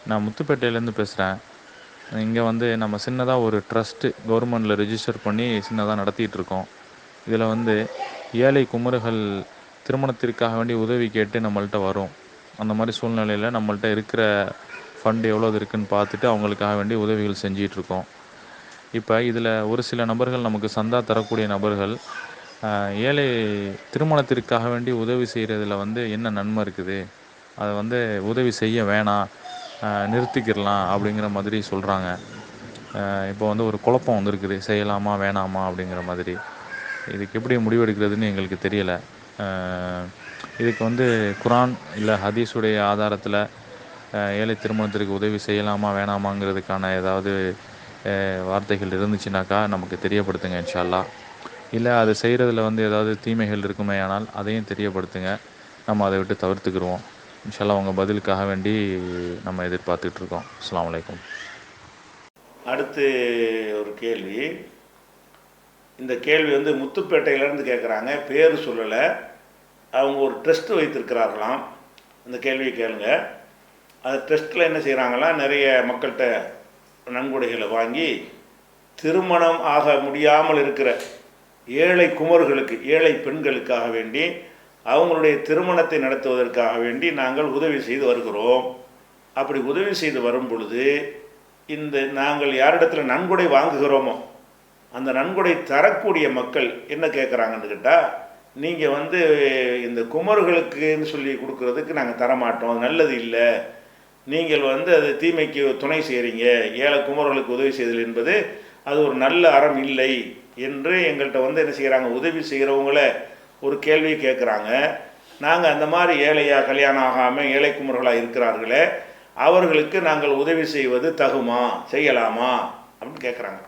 நான் முத்துப்பேட்டையிலேருந்து பேசுகிறேன். இங்கே வந்து நம்ம சின்னதாக ஒரு ட்ரஸ்ட்டு கவர்மெண்டில் ரிஜிஸ்டர் பண்ணி சின்னதாக நடத்திட்டுருக்கோம். இதில் வந்து ஏழை குமருகள் திருமணத்திற்காக வேண்டி உதவி கேட்டு நம்மள்ட்ட வரும். அந்த மாதிரி சூழ்நிலையில் நம்மள்ட்ட இருக்கிற ஃபண்டு எவ்வளோ இருக்குதுன்னு பார்த்துட்டு அவங்களுக்காக வேண்டி உதவிகள் செஞ்சிகிட்ருக்கோம். இப்போ இதில் ஒரு சில நபர்கள் நமக்கு சந்தா தரக்கூடிய நபர்கள் ஏழை திருமணத்திற்காக வேண்டி உதவி செய்கிறதுல வந்து என்ன நன்மை இருக்குது, அதை வந்து உதவி செய்ய வேணாம், நிறுத்திக்கிடலாம் அப்படிங்கிற மாதிரி சொல்கிறாங்க. இப்போ வந்து ஒரு குழப்பம் வந்திருக்குது, செய்யலாமா வேணாமா அப்படிங்கிற மாதிரி. இதுக்கு எப்படி முடிவெடுக்கிறதுன்னு எங்களுக்கு தெரியலை. இதுக்கு வந்து குரான் இல்லை ஹதீஸுடைய ஆதாரத்தில் ஏழை திருமணத்திற்கு உதவி செய்யலாமா வேணாமாங்கிறதுக்கான ஏதாவது வார்த்தைகள் இருந்துச்சுனாக்கா நமக்கு தெரியப்படுத்துங்க இன்ஷா அல்லாஹ். இல்லை அது செய்கிறதுல வந்து ஏதாவது தீமைகள் இருக்குமே ஆனால் அதையும் தெரியப்படுத்துங்க. நம்ம அதை விட்டு தவிர்த்துக்கிடுவோம். இன்ஷா அல்லாஹ் உங்கள் பதிலுக்காக வேண்டி நம்ம எதிர்பார்த்துட்ருக்கோம். அஸ்ஸலாமு அலைக்கும். அடுத்து ஒரு கேள்வி. இந்த கேள்வி வந்து முத்துப்பேட்டையிலேருந்து கேட்குறாங்க, பேர் சொல்லலை. அவங்க ஒரு ட்ரஸ்ட்டு வைத்திருக்கிறார்களாம். அந்த கேள்வியை கேளுங்க. அந்த ட்ரஸ்ட்டில் என்ன செய்கிறாங்களாம், நிறைய மக்கள்கிட்ட நன்கொடைகளை வாங்கி திருமணம் ஆக முடியாமல் இருக்கிற ஏழை குமர்களுக்கு, ஏழை பெண்களுக்காக வேண்டி அவங்களுடைய திருமணத்தை நடத்துவதற்காக வேண்டி நாங்கள் உதவி செய்து வருகிறோம். அப்படி உதவி செய்து வரும் பொழுது இந்த நாங்கள் யாரிடத்தில் நன்கொடை வாங்குகிறோமோ அந்த நன்கொடை தரக்கூடிய மக்கள் என்ன கேட்குறாங்கன்னு கேட்டால், நீங்கள் வந்து இந்த குமர்களுக்குன்னு சொல்லி கொடுக்கறதுக்கு நாங்கள் தரமாட்டோம், நல்லது இல்லை, நீங்கள் வந்து அது தீமைக்கு துணை செய்கிறீங்க, ஏழை குமர்களுக்கு உதவி செய்தல் என்பது அது ஒரு நல்ல அறம் இல்லை என்று எங்கள்கிட்ட வந்து என்ன செய்கிறாங்க, உதவி செய்கிறவங்கள ஒரு கேள்வி கேட்குறாங்க. நாங்கள் அந்த மாதிரி ஏழையாக கல்யாணம் ஆகாமல் ஏழை குமர்களாக இருக்கிறார்களே அவர்களுக்கு நாங்கள் உதவி செய்வது தகுமா, செய்யலாமா அப்படின்னு கேட்குறாங்க.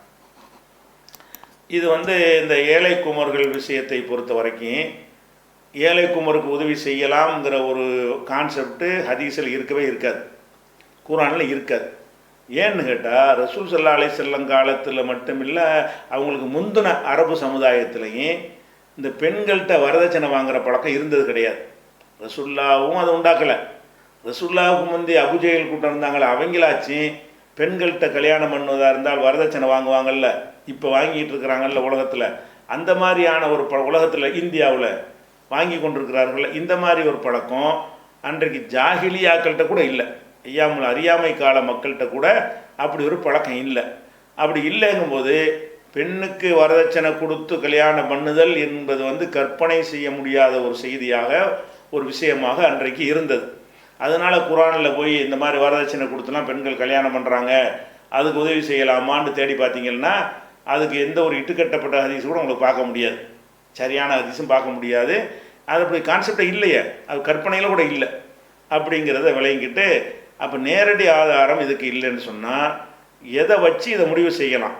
இது வந்து இந்த ஏழை குமர்கள் விஷயத்தை பொறுத்த வரைக்கும் ஏழை குமருக்கு உதவி செய்யலாம்ங்கிற ஒரு கான்செப்டு ஹதீஸில் இருக்கவே இருக்காது, குர்ஆனில் இருக்காது. ஏன்னு கேட்டால் ரசூல் ஸல்லல்லாஹு அலைஹி வஸல்லம் காலத்தில் மட்டுமில்லை, அவங்களுக்கு முந்தின அரபு சமுதாயத்திலையும் இந்த பெண்கள்கிட்ட வரதட்சணை வாங்குகிற பழக்கம் இருந்தது கிடையாது. ரசூல்லாவும் அதை உண்டாக்கலை. ரசூல்லாவுக்கு முந்தி அபுஜெயல் கூட்டம் இருந்தாங்களே அவங்களாச்சு பெண்கள்கிட்ட கல்யாணம் பண்ணுவதாக இருந்தால் வரதட்சணை வாங்குவாங்கல்ல, இப்போ வாங்கிட்டு இருக்கிறாங்கல்ல உலகத்தில், அந்த மாதிரியான ஒரு உலகத்தில் இந்தியாவில் வாங்கி கொண்டிருக்கிறார்கள். இந்த மாதிரி ஒரு பழக்கம் அன்றைக்கு ஜாகிலியாக்கள்கிட்ட கூட இல்லை, ஐயாமுல் அறியாமை கால மக்கள்கிட்ட கூட அப்படி ஒரு பழக்கம் இல்லை. அப்படி இல்லைங்கும்போது பெண்ணுக்கு வரதட்சணை கொடுத்து கல்யாணம் பண்ணுதல் என்பது வந்து கற்பனை செய்ய முடியாத ஒரு செய்தியாக, ஒரு விஷயமாக அன்றைக்கு இருந்தது. அதனால் குர்ஆனில் போய் இந்த மாதிரி வரதட்சணை கொடுத்துலாம் பெண்கள் கல்யாணம் பண்ணுறாங்க, அதுக்கு உதவி செய்யலாமான்னு தேடி பார்த்தீங்கன்னா அதுக்கு எந்த ஒரு இட்டுக்கட்டப்பட்ட ஹதீஸ் கூட உங்களுக்கு பார்க்க முடியாது, சரியான ஹதீஸும் பார்க்க முடியாது. அது அப்படி கான்செப்டே இல்லையே, அது கற்பனையில் கூட இல்லை அப்படிங்கிறத விளங்கிட்டு, அப்போ நேரடி ஆதாரம் இதுக்கு இல்லைன்னு சொன்னால் எதை வச்சு இதை முடிவு செய்யலாம்?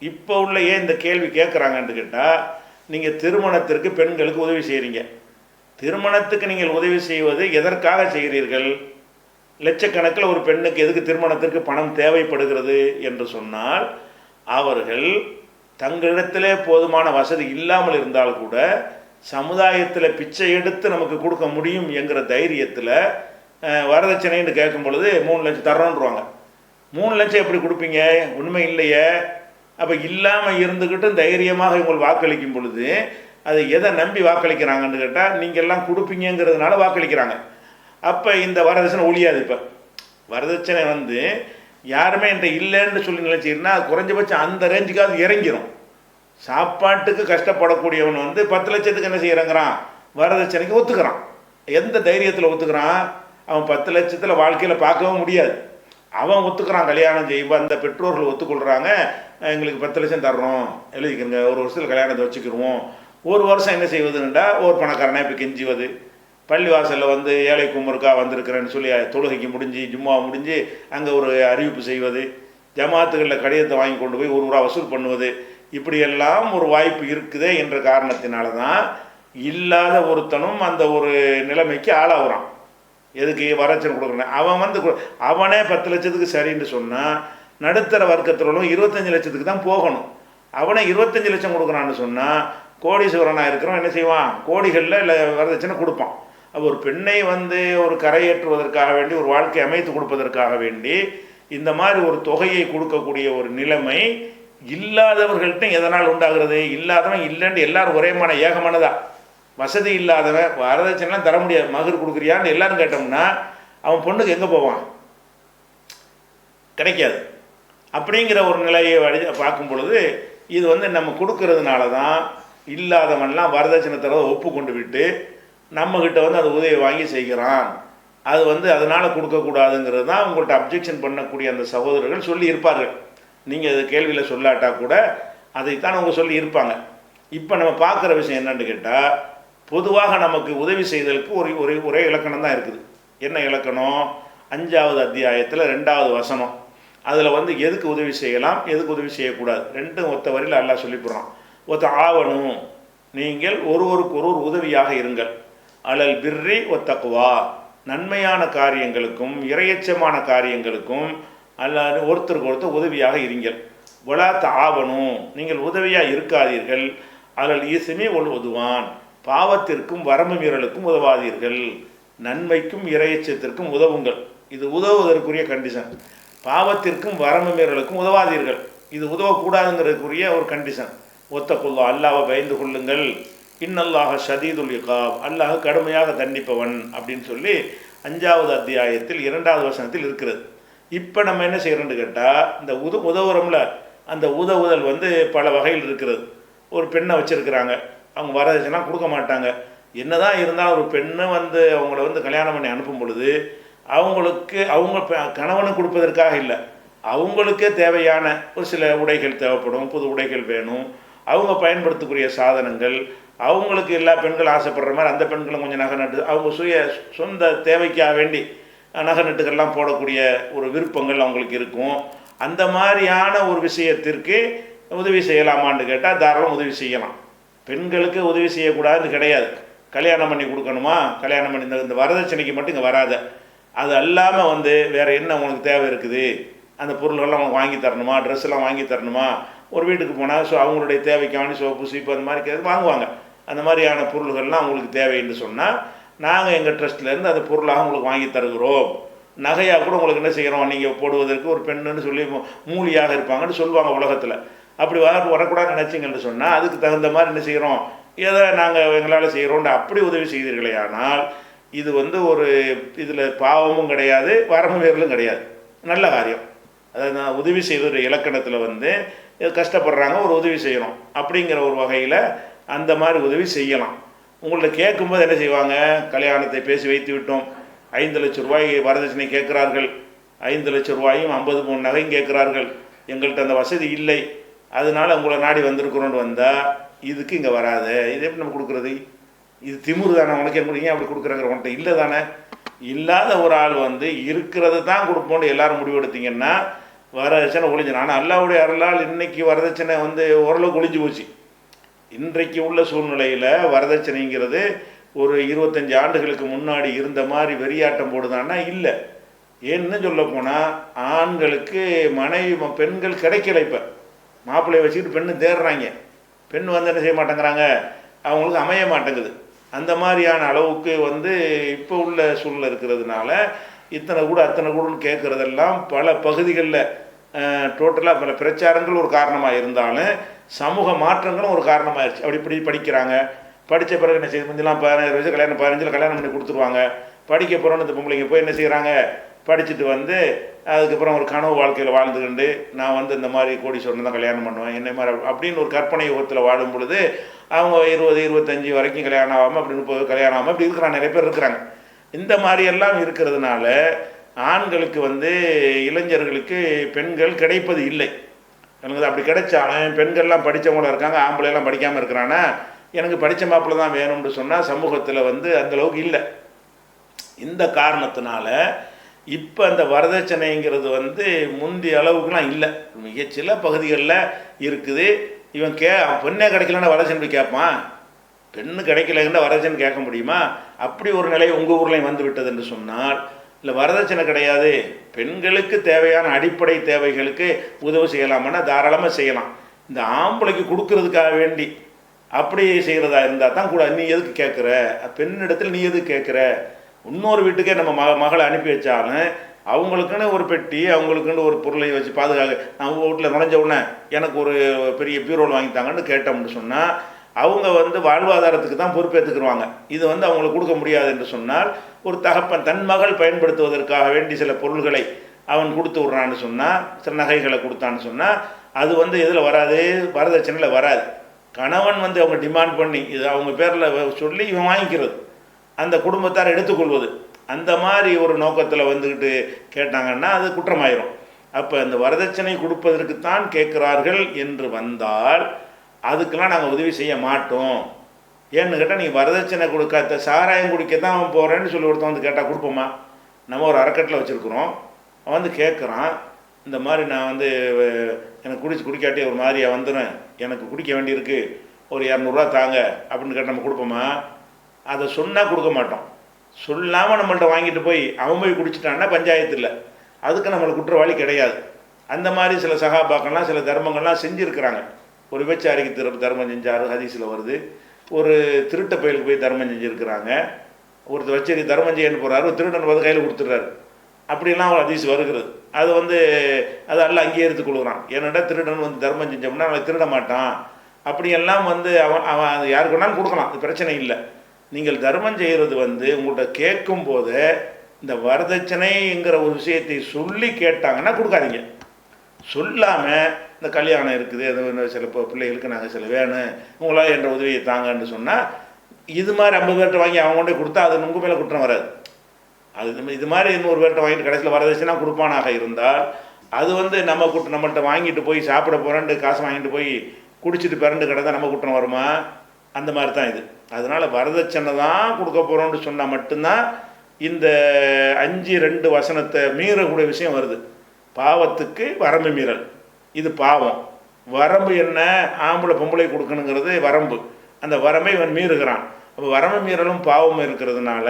இப்போ உள்ள ஏன் இந்த கேள்வி கேட்குறாங்கன்னு கேட்டால், நீங்கள் திருமணத்திற்கு பெண்களுக்கு உதவி செய்கிறீங்க, திருமணத்துக்கு நீங்கள் உதவி செய்வது எதற்காக செய்கிறீர்கள்? லட்சக்கணக்கில் ஒரு பெண்ணுக்கு எதுக்கு திருமணத்திற்கு பணம் தேவைப்படுகிறது என்று சொன்னால், அவர்கள் தங்களிடத்திலே போதுமான வசதி இல்லாமல் இருந்தால் கூட சமுதாயத்தில் பிச்சை எடுத்து நமக்கு கொடுக்க முடியும் என்கிற தைரியத்தில் வரதட்சணைன்னு கேட்கும் பொழுது 3 லட்சம் தர்றோன்றாங்க. 3 லட்சம் எப்படி கொடுப்பீங்க? உண்மை இல்லையே. அப்போ இல்லாமல் இருந்துக்கிட்டு தைரியமாக இவங்க வாக்களிக்கும் பொழுது அதை எதை நம்பி வாக்களிக்கிறாங்கன்னு கேட்டால், நீங்கள் எல்லாம் கொடுப்பீங்கிறதுனால வாக்களிக்கிறாங்க. அப்போ இந்த வரதட்சணை ஒழியாது. இப்போ வரதட்சணை வந்து யாருமே என்கிட்ட இல்லைன்னு சொல்லி நினைச்சிருந்தா குறைஞ்சபட்சம் அந்த ரேஞ்சுக்காவது இறங்கிடும். சாப்பாட்டுக்கு கஷ்டப்படக்கூடியவன் வந்து 10 லட்சத்துக்கு என்ன செய்யறங்கிறான், வரதட்சணைக்கு ஒத்துக்கிறான். எந்த தைரியத்தில் ஒத்துக்கிறான்? அவன் 10 லட்சத்தில் வாழ்க்கையில் பார்க்கவும் முடியாது, அவன் ஒத்துக்கிறான். கல்யாணம் செய்வோம், அந்த பெற்றோர்கள் ஒத்துக்கொள்கிறாங்க, எங்களுக்கு 10 லட்சம் தர்றோம், எழுதிக்கிறங்க, ஒரு வருஷத்தில் கல்யாணத்தை வச்சுக்கிடுவோம். ஒரு வருஷம் என்ன செய்வதுன்னா ஒரு பணக்காரனை இப்போ கெஞ்சுவது, பள்ளிவாசலில் வந்து ஏழை குமருக்கா வந்திருக்கிறேன்னு சொல்லி தொழுகைக்கு முடிஞ்சு ஜும்மா முடிஞ்சு அங்கே ஒரு அறிவிப்பு செய்வது, ஜமாத்துகளில் கடிதத்தை வாங்கி கொண்டு போய் 1 ரூபா வசூல் பண்ணுவது, இப்படியெல்லாம் ஒரு வாய்ப்பு இருக்குதே என்ற காரணத்தினால தான் இல்லாத ஒருத்தனும் அந்த ஒரு நிலைமைக்கு ஆளாகிறான். எதுக்கு வரதட்சணை கொடுக்குறேன்? அவன் வந்து அவனே 10 லட்சத்துக்கு சரின்னு சொன்னால் நடுத்தர வர்க்கத்தில் 25 லட்சத்துக்கு தான் போகணும். அவனே 25 லட்சம் கொடுக்குறான்னு சொன்னால் கோடீஸ்வரனாக இருக்கிறவன் என்ன செய்வான்? கோடிகளில் இல்லை வரதட்சணை கொடுப்பான். ஒரு பெண்ணை வந்து ஒரு கரையேற்றுவதற்காக வேண்டி, ஒரு வாழ்க்கை அமைத்து கொடுப்பதற்காக வேண்டி இந்த மாதிரி ஒரு தொகையை கொடுக்கக்கூடிய ஒரு நிலைமை இல்லாதவர்கள்ட்ட எதனால் உண்டாகிறது? இல்லாதவன் இல்லைன்னு எல்லாரும் ஒரே ஏகமானதா. வசதி இல்லாதவன் வரதட்சணைலாம் தர முடியாது, மகர் கொடுக்குறியான்னு எல்லாரும் கேட்டோம்னா அவன் பொண்ணுக்கு எங்கே போவான்? கிடைக்காது. அப்படிங்கிற ஒரு நிலையை பார்க்கும் பொழுது இது வந்து நம்ம கொடுக்கறதுனால தான் இல்லாதவன்லாம் வரதட்சணை தரவை ஒப்பு கொண்டு விட்டு நம்மக்கிட்ட வந்து அது உதவி வாங்கி செய்கிறான். அது வந்து அதனால் கொடுக்கக்கூடாதுங்கிறது தான் உங்கள்கிட்ட அப்ஜெக்ஷன் பண்ணக்கூடிய அந்த சகோதரர்கள் சொல்லி இருப்பார்கள். நீங்கள் அது கேள்வியில் சொல்லாட்டா கூட அதைத்தான் அவங்க சொல்லி இருப்பாங்க. இப்போ நம்ம பார்க்குற விஷயம் என்னன்னு கேட்டால், பொதுவாக நமக்கு உதவி செய்தலுக்கு ஒரே இலக்கணம் தான் இருக்குது. என்ன இலக்கணம்? 5வது அத்தியாயத்தில் 2வது வசனம். அதில் வந்து எதுக்கு உதவி செய்யலாம், எதுக்கு உதவி செய்யக்கூடாது, ரெண்டும் ஒத்த வரியில் அல்லாஹ் சொல்லிவிடுறான். ஒத்த ஆவணும், நீங்கள் ஒருவருக்கொருவர் உதவியாக இருங்கள். அலல் பிர்ரி ஒத்தக்குவா, நன்மையான காரியங்களுக்கும் இறையச்சமான காரியங்களுக்கும் அல்லாது ஒருத்தருக்கு ஒருத்தர் உதவியாக இருங்கள். வலாத்த ஆவணும், நீங்கள் உதவியாக இருக்காதீர்கள். அலல் ஈசுமி உதவான், பாவத்திற்கும் வரம்பு மீறலுக்கும் உதவாதீர்கள். நன்மைக்கும் இறையச்சத்திற்கும் உதவுங்கள். இது உதவுவதற்குரிய கண்டிஷன். பாவத்திற்கும் வரம்பு மீறலுக்கும் உதவாதீர்கள், இது உதவக்கூடாதுங்கிறதுக்குரிய ஒரு கண்டிஷன். ஒத்தக்குல்லா, அல்லாஹ்வை பயந்து கொள்ளுங்கள். இன்னல்லாஹ ஷதீதுல் இகாப், அல்லாஹ் கடுமையாக தண்டிப்பவன் அப்படின்னு சொல்லி 5வது அத்தியாயத்தில் 2வது வசனத்தில் இருக்கிறது. இப்போ நம்ம என்ன செய்கிறோன்னு கேட்டால், இந்த உதவுறோம்ல, அந்த உதவுதல் வந்து பல வகையில் இருக்கிறது. ஒரு பெண்ணை வச்சுருக்கிறாங்க, அவங்க வரதட்சணை கொடுக்க மாட்டாங்க. என்னதான் இருந்தாலும் ஒரு பெண்ணை வந்து அவங்கள வந்து கல்யாணம் பண்ணி அனுப்பும் பொழுது அவங்களுக்கு அவங்க கணவனுக்கு கொடுப்பதற்காக இல்லை, அவங்களுக்கே தேவையான ஒரு சில உடைகள் தேவைப்படும், புது உடைகள் வேணும், அவங்க பயன்படுத்தக்கூடிய சாதனங்கள், அவங்களுக்கு எல்லா பெண்கள் ஆசைப்படுற மாதிரி அந்த பெண்களும் கொஞ்சம் நகை நட்டு அவங்க சொந்த தேவைக்காக வேண்டி நகை நட்டுக்கள்லாம் போடக்கூடிய ஒரு விருப்பங்கள் அவங்களுக்கு இருக்கும். அந்த மாதிரியான ஒரு விஷயத்திற்கு உதவி செய்யலாமான்னு கேட்டால் தாராளம் உதவி செய்யலாம். பெண்களுக்கு உதவி செய்யக்கூடாதுன்னு கிடையாது. கல்யாணம் பண்ணி கொடுக்கணுமா, கல்யாணம் பண்ணி இந்த வரதட்சணைக்கு மட்டும் இங்கே வராத. அது அல்லாமல் வந்து வேறு என்ன உங்களுக்கு தேவை இருக்குது, அந்த பொருள்கள்லாம் அவங்களுக்கு வாங்கி தரணுமா, ட்ரெஸ்ஸெல்லாம் வாங்கி தரணுமா, ஒரு வீட்டுக்கு போனால் அவங்களுடைய தேவைக்கான சோப்பு சீப்பு அந்த மாதிரி வாங்குவாங்க. அந்த மாதிரியான பொருள்கள்லாம் அவங்களுக்கு தேவைன்னு சொன்னால் நாங்கள் எங்கள் ட்ரஸ்ட்லேருந்து அந்த பொருளாக உங்களுக்கு வாங்கி தருகிறோம். நகையாக கூட உங்களுக்கு என்ன செய்கிறோம், நீங்கள் போடுவதற்கு ஒரு பெண்ணுன்னு சொல்லி மூலியாக இருப்பாங்கன்னு சொல்லுவாங்க உலகத்தில். அப்படி வரக்கூடாதுன்னு நினச்சிங்கன்னு சொன்னால் அதுக்கு தகுந்த மாதிரி என்ன செய்கிறோம், எதை நாங்கள் எங்களால் செய்கிறோன்ற அப்படி உதவி செய்தீர்களே. ஆனால் இது வந்து ஒரு இதில் பாவமும் கிடையாது, வரம்பு மீறலும் கிடையாது, நல்ல காரியம். அதாவது நான் உதவி செய்த இலக்கணத்தில் வந்து கஷ்டப்படுறாங்க, ஒரு உதவி செய்யணும் அப்படிங்கிற ஒரு வகையில் அந்த மாதிரி உதவி செய்யலாம். உங்கள்ட்ட கேட்கும்போது என்ன செய்வாங்க, கல்யாணத்தை பேசி வைத்து விட்டோம், 5 லட்சம் ரூபாய் வரதட்சணை கேட்குறார்கள், 5 லட்சம் ரூபாயும் 50 பவுன் நகையும் கேட்குறார்கள், எங்கள்கிட்ட அந்த வசதி இல்லை, அதனால் உங்களை நாடி வந்திருக்கிறோன்னு வந்தால் இதுக்கு இங்கே வராது. இது எப்படி நம்ம கொடுக்குறது? இது திமுரு தானே, உனக்கு என்ன அப்படி கொடுக்குறாங்க, உன்கிட்ட இல்லை தானே. இல்லாத ஒரு ஆள் வந்து இருக்கிறது தான் கொடுப்போன்னு எல்லாரும் முடிவெடுத்தீங்கன்னா வரதட்சணை ஒழிஞ்சிடும். ஆனால் அல்லாஹ்வுடைய அருளால் இன்றைக்கி வரதட்சணை வந்து ஓரளவுக்கு ஒழிஞ்சு போச்சு. இன்றைக்கு உள்ள சூழ்நிலையில் வரதட்சணைங்கிறது ஒரு 25 ஆண்டுகளுக்கு முன்னாடி இருந்த மாதிரி வெறியாட்டம் போடுதான்னா இல்லை. ஏன்னு சொல்ல போனால் ஆண்களுக்கு மனைவி பெண்கள் கிடைக்கல. இப்போ மாப்பிள்ளையை வச்சுக்கிட்டு பெண்ணு தேடுறாங்க, பெண் வந்து என்ன செய்ய மாட்டேங்கிறாங்க, அவங்களுக்கு அமைய மாட்டேங்குது. அந்த மாதிரியான அளவுக்கு வந்து இப்போ உள்ள சூழ்நிலை இருக்கிறதுனால இத்தனை கூட அத்தனை கூடன்னு கேட்குறதெல்லாம் பல பகுதிகளில் டோட்டலாக பல பிரச்சாரங்கள் ஒரு காரணமாக இருந்தாலும் சமூக மாற்றங்களும் ஒரு காரணமாகிடுச்சு. அப்படி இப்படி படிக்கிறாங்க, படித்த பிறகு என்ன செய்ய முந்திலாம் 17 வயசு கல்யாணம், 15 கல்யாணம் பண்ணி கொடுத்துருவாங்க. படிக்க போகிறோன்னு இந்த பொம்பளைங்க போய் என்ன செய்கிறாங்க, படிச்சுட்டு வந்து அதுக்கப்புறம் ஒரு கனவு வாழ்க்கையில் வாழ்ந்துக்கிண்டு நான் வந்து இந்த மாதிரி கோடீஸ்வரன் தான் கல்யாணம் பண்ணுவேன் என்ன மாதிரி அப்படின்னு ஒரு கற்பனை யுகத்தில் வாழும் பொழுது அவங்க 20, 25 வரைக்கும் கல்யாணம் ஆகாமல், அப்படி 30 கல்யாணம் ஆகாமல் அப்படி இருக்கிறாங்க, நிறைய பேர் இருக்கிறாங்க. இந்த மாதிரியெல்லாம் இருக்கிறதுனால ஆண்களுக்கு வந்து இளைஞர்களுக்கு பெண்கள் கிடைப்பது இல்லை. எனக்கு அப்படி கிடைச்சாலும் பெண்கள்லாம் படித்தவங்களும் இருக்காங்க, ஆம்பளையெல்லாம் படிக்காமல் இருக்கிறான்னா எனக்கு படித்த மாப்பிள்ளை தான் வேணும்னு சொன்னால் சமூகத்தில் வந்து அந்தளவுக்கு இல்லை. இந்த காரணத்தினால இப்போ அந்த வரதட்சணைங்கிறது வந்து முந்தைய அளவுக்குலாம் இல்லை, மிக சில பகுதிகளில் இருக்குது. இவன் பெண்ணே கிடைக்கலன்னா வரதட்சணை கேட்பான், பெண்ணு கிடைக்கலன்னா வரதட்சணை கேட்க முடியுமா? அப்படி ஒரு நிலை உங்கள் ஊர்லேயும் வந்து விட்டது என்று சொன்னால் இல்லை, வரதட்சணை கிடையாது, பெண்களுக்கு தேவையான அடிப்படை தேவைகளுக்கு உதவி செய்யலாமான்னா தாராளமாக செய்யலாம். இந்த ஆம்பளைக்கு கொடுக்கறதுக்காக வேண்டி அப்படி செய்கிறதா இருந்தால் தான் கூட நீ எதுக்கு கேட்குற, பெண்ணிடத்தில் நீ எதுக்கு கேட்குற, இன்னொரு வீட்டுக்கே நம்ம மகளை அனுப்பி வச்சாலும் அவங்களுக்குன்னு ஒரு பெட்டி, அவங்களுக்குன்னு ஒரு பொருளை வச்சு பாதுகாக்க, நான் வீட்டில் நுழைஞ்ச உடனே எனக்கு ஒரு பெரிய பீரோல் வாங்கித்தாங்கன்னு கேட்டோம்னு சொன்னால் அவங்க வந்து வாழ்வாதாரத்துக்கு தான் பொறுப்பேற்றுக்குருவாங்க. இது வந்து அவங்களுக்கு கொடுக்க முடியாது என்று சொன்னால், ஒரு தகப்பன் தன் மகள் பயன்படுத்துவதற்காக வேண்டி சில பொருள்களை அவன் கொடுத்து விட்றான்னு சொன்னால், சில நகைகளை கொடுத்தான்னு சொன்னால், அது வந்து எதில் வராது, வரதட்சணையில் வராது. கணவன் வந்து அவங்க டிமாண்ட் பண்ணி இது அவங்க பேரில் சொல்லி இவன் வாங்கிக்கிறது, அந்த குடும்பத்தார் எடுத்துக்கொள்வது, அந்த மாதிரி ஒரு நோக்கத்தில் வந்துக்கிட்டு கேட்டாங்கன்னா அது குற்றமாயிரும். அப்போ அந்த வரதட்சணை கொடுப்பதற்குத்தான் கேட்குறார்கள் என்று வந்தால் அதுக்கெல்லாம் நாங்கள் உதவி செய்ய மாட்டோம். ஏன்னு கேட்டால் நீங்கள் வரதட்சணை கொடுக்காத சாராயம் குடிக்கத்தான் அவன் போகிறேன்னு சொல்லி ஒருத்தன் வந்து கேட்டால் கொடுப்போமா? நம்ம ஒரு அறக்கட்டில் வச்சுருக்குறோம், அவன் வந்து கேட்குறான், இந்த மாதிரி நான் வந்து எனக்கு குடிக்காட்டி ஒரு மாதிரியாக வந்துடும், எனக்கு குடிக்க வேண்டியிருக்கு, ஒரு 200 ரூபா தாங்க அப்படின்னு கேட்டால் நம்ம கொடுப்போமா? அதை சொன்னால் கொடுக்க மாட்டோம். சொல்லாமல் நம்மள்ட்ட வாங்கிட்டு போய் அவன் போய் குடிச்சிட்டான்னா பஞ்சாயத்து இல்லை, அதுக்கு நம்மளுக்கு குற்றவாளி கிடையாது. அந்த மாதிரி சில சகாபாக்கள்லாம் சில தர்மங்கள்லாம் செஞ்சுருக்கிறாங்க. ஒரு விபச்சாரிக்கு தர்மம் செஞ்சார், ஹதீஸில் வருது. ஒரு திருட்ட பயலுக்கு போய் தர்மம் செஞ்சுருக்கிறாங்க. ஒருத்தர் வச்சு தர்மம் செய்யன்னு போகிறாரு, ஒரு திருடன் வந்து கையில் கொடுத்துட்றாரு. அப்படிலாம் ஒரு ஹதீஸ் வருகிறது. அது வந்து அது அல்ல அங்கீகரித்துக் கொள்கிறான். ஏன்னாடா திருடன் வந்து தர்மம் செஞ்சோம்னா அவன் திருட மாட்டான், அப்படியெல்லாம் வந்து அவன் அது யாருக்கு வேணாலும் கொடுக்கலாம், அது பிரச்சனை இல்லை. நீங்கள் தர்மம் செய்கிறது வந்து உங்கள்கிட்ட கேட்கும் போது இந்த வரதட்சணைங்கிற ஒரு விஷயத்தை சொல்லி கேட்டாங்கன்னா கொடுக்காதீங்க. சொல்லாமல் இந்த கல்யாணம் இருக்குது, அது சில பிள்ளைகளுக்கு நாங்கள் சில வேணும், உங்களால் என்ற உதவியை தாங்கன்னு சொன்னால், இது மாதிரி 50 பேர்கிட்ட வாங்கி அவங்க கொண்டே கொடுத்தா அது உங்கள் மேலே குற்றம் வராது. அது இது மாதிரி 100 பேர்கிட்ட வாங்கிட்டு கடைசியில் வரதட்சணை கொடுப்பானாக இருந்தால் அது வந்து நம்மள்கிட்ட வாங்கிட்டு போய் சாப்பிட போகிறேன்ட்டு காசு வாங்கிட்டு போய் குடிச்சிட்டு பிறண்டு கிடந்தா நம்ம குற்றம் வருமா? அந்த மாதிரி தான் இது. அதனால் வரதட்சணை தான் கொடுக்க போகிறோம்னு சொன்னால் மட்டும்தான் இந்த 5:2 வசனத்தை மீறக்கூடிய விஷயம் வருது. பாவத்துக்கு வரம்பு மீறல், இது பாவம். வரம்பு என்ன, ஆம்பளை பொம்பளை கொடுக்கணுங்கிறது வரம்பு. அந்த வரம்பை இவன் மீறுகிறான். அப்போ வரம்பு மீறலும் பாவமும் இருக்கிறதுனால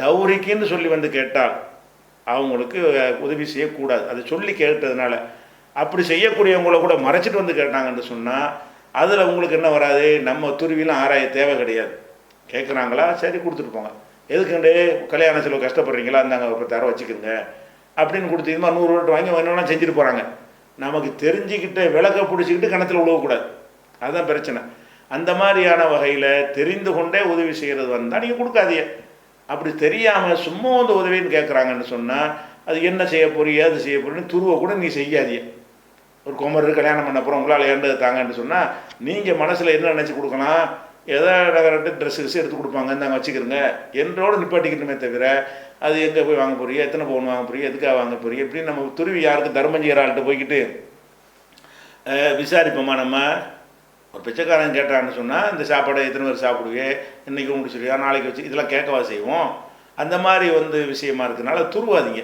டௌரிக்குன்னு சொல்லி வந்து கேட்டால் அவங்களுக்கு உதவி செய்யக்கூடாது. அதை சொல்லி கேட்டதுனால அப்படி செய்யக்கூடியவங்கள கூட மறைச்சிட்டு வந்து கேட்டாங்கன்னு சொன்னால் அதில் உங்களுக்கு என்ன வராது, நம்ம துருவிலாம் ஆராய தேவை கிடையாது. கேட்குறாங்களா, சரி கொடுத்துட்டு போங்க. எதுக்குண்டு கல்யாண செலவு கஷ்டப்படுறீங்களா, இருந்தாங்க ஒரு 10,000 வச்சுக்கோங்க அப்படின்னு கொடுத்து இது மாதிரி 100 ரூபா வாங்கி என்னென்னா செஞ்சுட்டு போகிறாங்க. நமக்கு தெரிஞ்சுக்கிட்ட விளக்க பிடிச்சிக்கிட்டு கணத்தில் உழவக்கூடாது, அதுதான் பிரச்சனை. அந்த மாதிரியான வகையில் தெரிந்து கொண்டே உதவி செய்கிறது வந்தால் நீங்கள் கொடுக்காதீங்க. அப்படி தெரியாமல் சும்மா வந்து உதவின்னு கேட்குறாங்கன்னு சொன்னால் அது என்ன செய்ய போறிய, அது செய்ய போறீன்னு துருவ கூட நீ செய்யாதீங்க. ஒரு குமரர் கல்யாணம் பண்ண போகிறோம், உங்களால் ஏண்டது தாங்கன்னு சொன்னால் நீங்கள் மனசில் என்ன நினச்சி கொடுக்கலாம், எதோ நகரட்டு ட்ரெஸ்ஸு எடுத்து கொடுப்பாங்க, இந்தாங்க வச்சுக்கிறங்க என்றோடு நிப்பாட்டிக்கணுமே தவிர அது எங்கே போய் வாங்க போறிய, எத்தனை பவுன் வாங்க போறிய, எதுக்காக வாங்க போறிய இப்படின்னு நம்ம துருவி யாருக்கு தர்மம் செய்கிற ஆள்கிட்ட போய்கிட்டு விசாரிப்போமா? நம்ம ஒரு பிச்சைக்காரன் கேட்டான்னு சொன்னால் இந்த சாப்பாடை எத்தனை பேர் சாப்பிடுவே, இன்றைக்கி முடிச்சிருவியா, நாளைக்கு வச்சு இதெல்லாம் கேட்கவா செய்வோம். அந்த மாதிரி வந்து விஷயமா இருக்கிறதுனால துருவாதீங்க,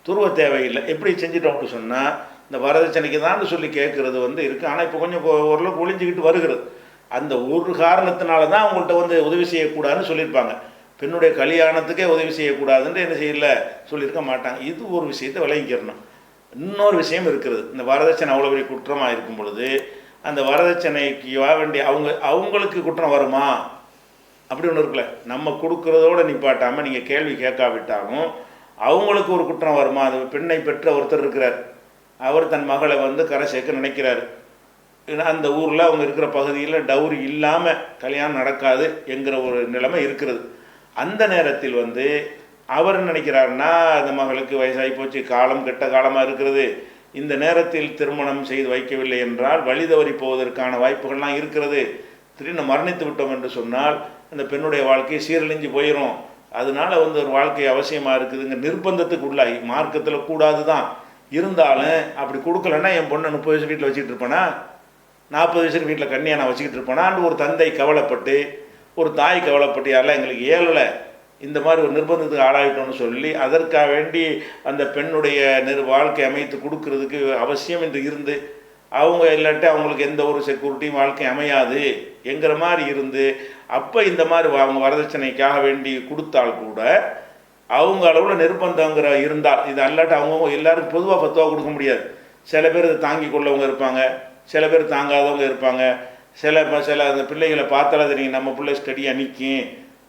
துருவ தேவையில்லை. எப்படி செஞ்சிட்டோம்னு சொன்னால் இந்த வரதட்சணைக்கு தான் சொல்லி கேட்குறது வந்து இருக்குது. ஆனால் இப்போ கொஞ்சம் ஓரளவுக்கு ஒளிஞ்சிக்கிட்டு வருகிறது. அந்த ஒரு காரணத்தினால தான் அவங்கள்ட்ட வந்து உதவி செய்யக்கூடாதுன்னு சொல்லியிருப்பாங்க. பெண்ணுடைய கல்யாணத்துக்கே உதவி செய்யக்கூடாதுன்னு என்ன செய்யலை சொல்லியிருக்க மாட்டாங்க. இது ஒரு விஷயத்தை விளங்கிக்கிறணும். இன்னொரு விஷயம் இருக்கிறது, இந்த வரதட்சணை அவ்வளோ பெரிய குற்றமாக இருக்கும் பொழுது அந்த வரதட்சணைக்கு வேண்டிய அவங்களுக்கு குற்றம் வருமா அப்படி ஒன்று இருக்குல்ல. நம்ம கொடுக்குறதோடு நிப்பாட்டாமல் நீங்கள் கேள்வி கேட்காவிட்டாலும் அவங்களுக்கு ஒரு குற்றம் வருமா? அது பெண்ணை பெற்ற ஒருத்தர் இருக்கிறார், அவர் தன் மகளை வந்து கரை சேர்க்க நினைக்கிறார். அந்த ஊரில் அவங்க இருக்கிற பகுதியில் டவுரி இல்லாமல் கல்யாணம் நடக்காது என்கிற ஒரு நிலைமை இருக்கிறது. அந்த நேரத்தில் வந்து அவர் நினைக்கிறாருன்னா அந்த மகளுக்கு வயசாகி போச்சு, காலம் கெட்ட காலமாக இருக்கிறது, இந்த நேரத்தில் திருமணம் செய்து வைக்கவில்லை என்றால் வழி தவறி போவதற்கான வாய்ப்புகள்லாம் இருக்கிறது, திடீர்னு மரணித்து விட்டோம் என்று சொன்னால் அந்த பெண்ணுடைய வாழ்க்கை சீரழிஞ்சு போயிடும், அதனால வந்து ஒரு வாழ்க்கை அவசியமாக இருக்குதுங்க நிர்பந்தத்துக்கு உள்ளாகி, மார்க்கத்தில் கூடாது தான் இருந்தாலும் அப்படி கொடுக்கலன்னா என் பொண்ணை 30 வயசு வீட்டில் வச்சுக்கிட்டு இருப்பேனா, 40 வயசு வீட்டில் கண்ணியாக நான் வச்சுக்கிட்டு இருப்பேனான்னு ஒரு தந்தை கவலைப்பட்டு, ஒரு தாய் கவலைப்பட்டு, யாரெல்லாம் எங்களுக்கு ஏழலை இந்த மாதிரி ஒரு நிர்பந்தத்துக்கு ஆளாயிட்டோம்னு சொல்லி அதற்காக வேண்டி அந்த பெண்ணுடைய வாழ்க்கை அமைத்து கொடுக்கறதுக்கு அவசியம் என்று இருந்து அவங்க இல்லாட்டி அவங்களுக்கு எந்த ஒரு செக்யூரிட்டியும் வாழ்க்கை அமையாது என்கிற மாதிரி இருந்து அப்போ இந்த மாதிரி அவங்க வரதட்சணைக்காக வேண்டி கொடுத்தால் கூட அவங்க அளவில் நிர்பந்தங்கிற இருந்தால் இது அல்லாட்டி அவங்க எல்லாருக்கும் பொதுவாக ஃபத்வா கொடுக்க முடியாது. சில பேர் இதை தாங்கி கொள்ளவங்க இருப்பாங்க, சில பேர் தாங்காதவங்க இருப்பாங்க, சில அந்த பிள்ளைகளை பார்த்தாலே தெரியும், நம்ம பிள்ளை ஸ்டடியாக நிற்கும்,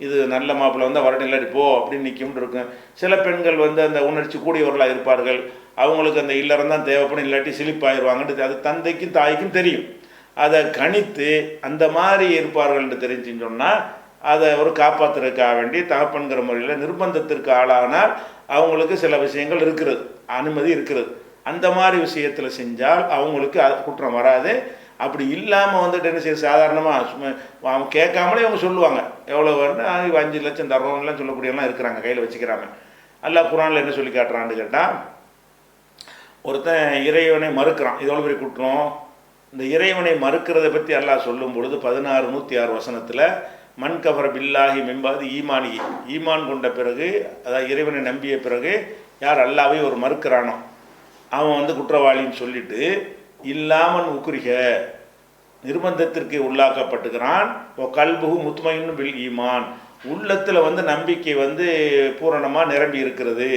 இது நல்ல மாப்பிள்ளை வந்தால் வரட்டும், இல்லாட்டி போ அப்படின்னு நிற்கும்னு இருக்கும். சில பெண்கள் வந்து அந்த உணர்ச்சி கூடியவர்களாக இருப்பார்கள், அவங்களுக்கு அந்த இல்லறம் தான் தேவைப்படும், இல்லாட்டி சிலிப்பாயிருவாங்கன்ட்டு அது தந்தைக்கும் தாய்க்கும் தெரியும். அதை கணித்து அந்த மாதிரி இருப்பார்கள் என்று தெரிஞ்சுன்னு சொன்னால் அதை ஒரு காப்பாற்றுறதுக்காக வேண்டி தகப்பன்கிற முறையில் நிர்பந்தத்திற்கு ஆளானால் அவங்களுக்கு சில விஷயங்கள் இருக்கிறது, அனுமதி இருக்கிறது. அந்த மாதிரி விஷயத்தில் செஞ்சால் அவங்களுக்கு குற்றம் வராது. அப்படி இல்லாமல் வந்துட்டு என்ன செய்ய, சாதாரணமாக சும்மா அவங்க கேட்காமலே அவங்க சொல்லுவாங்க, எவ்வளோ வரணும் 5 லட்சம் தர்றோம்லாம் சொல்லக்கூடியலாம் இருக்கிறாங்க, கையில் வச்சுக்கிறாங்க. அல்லாஹ் குர்ஆனில் என்ன சொல்லி காட்டுறான்னு கேட்டால், ஒருத்தன் இறைவனை மறுக்கிறான், இது எவ்வளோ பெரிய குற்றம். இந்த இறைவனை மறுக்கிறதை பற்றி அல்லாஹ் சொல்லும் பொழுது 16:106 வசனத்தில், மன் கஃபர பில்லாஹி மிம்பாது ஈமானி, ஈமான் கொண்ட பிறகு, அதாவது இறைவனை நம்பிய பிறகு யார் அல்லாஹ்வை ஒரு மறுக்கிறானோ அவன் வந்து குற்றவாளின்னு சொல்லிட்டு, இல்லாமல் உக்குரிக நிர்பந்தத்திற்கு உள்ளாக்கப்பட்டுக்கிறான். ஓ கல்புகு முத்துமைன்னு பில் ஈமான், உள்ளத்தில் வந்து நம்பிக்கை வந்து பூரணமாக நிரம்பி இருக்கிறது.